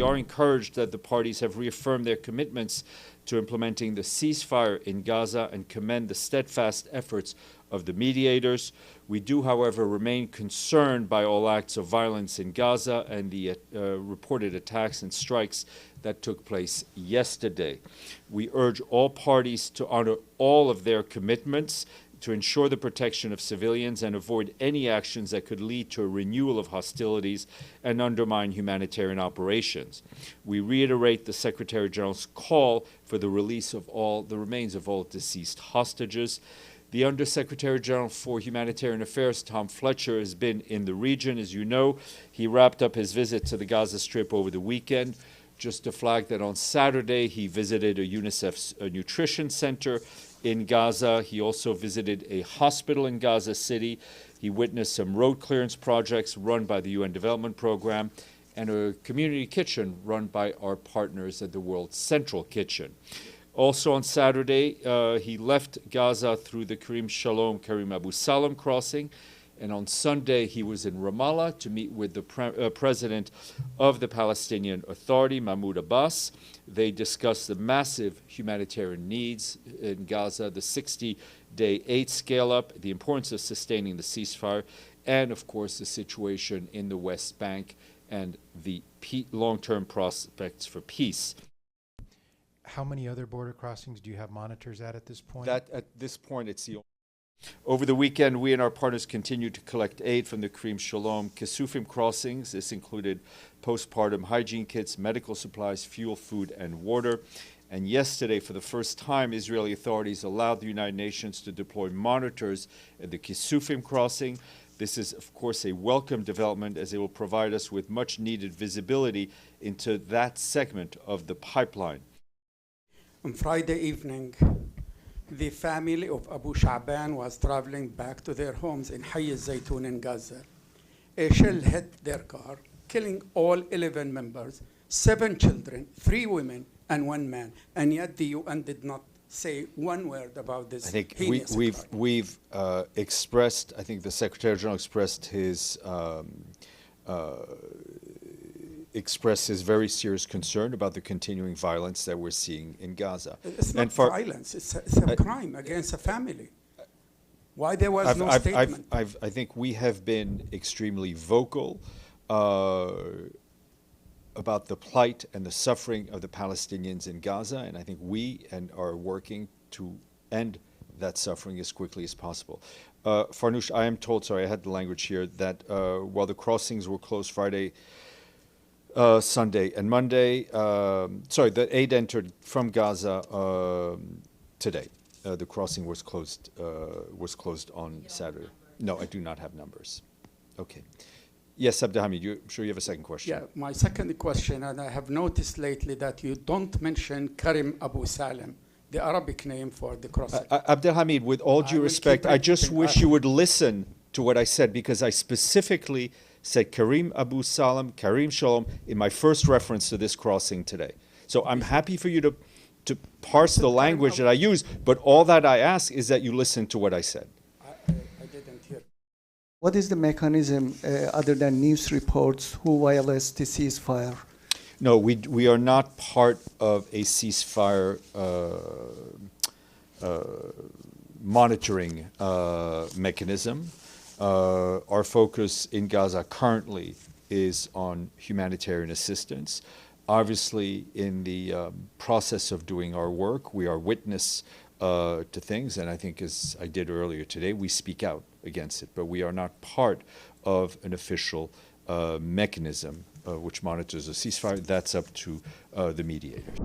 we are encouraged that the parties have reaffirmed their commitments to implementing the ceasefire in Gaza and commend the steadfast efforts of the mediators. We do, however, remain concerned by all acts of violence in Gaza and the reported attacks and strikes that took place yesterday. We urge all parties to honor all of their commitments to ensure the protection of civilians and avoid any actions that could lead to a renewal of hostilities and undermine humanitarian operations. We reiterate the Secretary General's call for the release of all the remains of all deceased hostages. The Undersecretary General for Humanitarian Affairs, Tom Fletcher, has been in the region. As you know, he wrapped up his visit to the Gaza Strip over the weekend. Just to flag that on Saturday, he visited a UNICEF's nutrition center in Gaza. He also visited a hospital in Gaza City. He witnessed some road clearance projects run by the UN Development Program and a community kitchen run by our partners at the World Central Kitchen. Also on Saturday, he left Gaza through the Kerem Abu Salem crossing. And on Sunday, he was in Ramallah to meet with the president of the Palestinian Authority, Mahmoud Abbas. They discussed the massive humanitarian needs in Gaza, the 60-day aid scale-up, the importance of sustaining the ceasefire, and, of course, the situation in the West Bank and the long-term prospects for peace. How many other border crossings do you have monitors at this point? At this point, it's the only. Over the weekend, we and our partners continued to collect aid from the Kerem Shalom Kissufim crossings. This included postpartum hygiene kits, medical supplies, fuel, food, and water. And yesterday, for the first time, Israeli authorities allowed the United Nations to deploy monitors at the Kissufim crossing. This is, of course, a welcome development as it will provide us with much-needed visibility into that segment of the pipeline. On Friday evening, the family of Abu Sha'ban was traveling back to their homes in Hayy al-Zaytun in Gaza. A shell hit their car, killing all 11 members, 7 children, 3 women, and 1 man. And yet the UN did not say one word about this. I think we've expressed, I think the Secretary General expressed his very serious concern about the continuing violence that we're seeing in Gaza. It's not violence, it's a crime against a family. Why there was no statement? I think we have been extremely vocal about the plight and the suffering of the Palestinians in Gaza, and I think we are working to end that suffering as quickly as possible. Farnoosh, I am told, sorry, I had the language here, that while the crossings were closed Friday, Sunday and Monday. The aid entered from Gaza today. The crossing was closed on Saturday. No, I do not have numbers. Okay. Yes, Abdelhamid, I'm sure you have a second question. Yeah, my second question, and I have noticed lately that you don't mention Kerem Abu Salem, the Arabic name for the crossing. Abdelhamid, with all due respect, I just wish you would listen to what I said, because I specifically said Kerem Abu Salem, Kerem Shalom in my first reference to this crossing today. So I'm happy for you to parse the language that I use, but all that I ask is that you listen to what I said. I didn't hear. What is the mechanism other than news reports who violates the ceasefire? No, we are not part of a ceasefire monitoring mechanism. Our focus in Gaza currently is on humanitarian assistance. Obviously, in the process of doing our work, we are witness to things, and I think, as I did earlier today, we speak out against it. But we are not part of an official mechanism which monitors a ceasefire. That's up to the mediators.